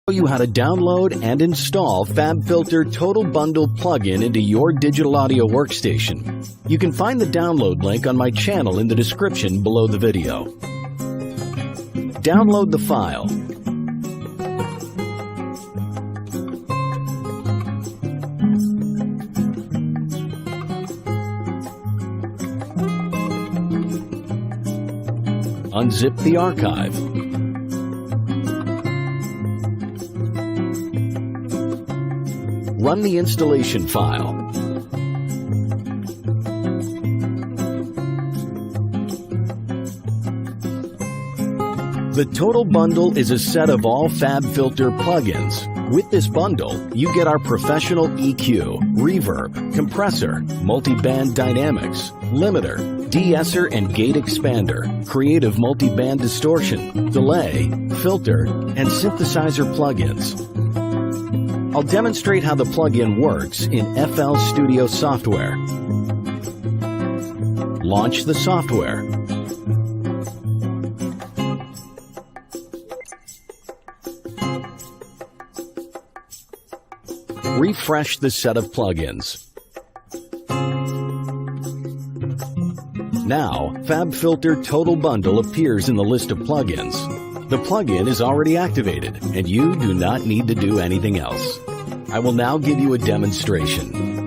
You how to download and install FabFilter Total Bundle plugin into your digital audio workstation. You can find the download link on my channel in the description below the video. Download the file. Unzip the archive. Run the installation file. The Total Bundle is a set of all FabFilter plugins. With this bundle, you get our professional EQ, reverb, compressor, multiband dynamics, limiter, de-esser and gate expander, creative multiband distortion, delay, filter, and synthesizer plugins. I'll demonstrate how the plugin works in FL Studio software. Launch the software. Refresh the set of plugins. Now, FabFilter Total Bundle appears in the list of plugins. The plugin is already activated, and you do not need to do anything else. I will now give you a demonstration.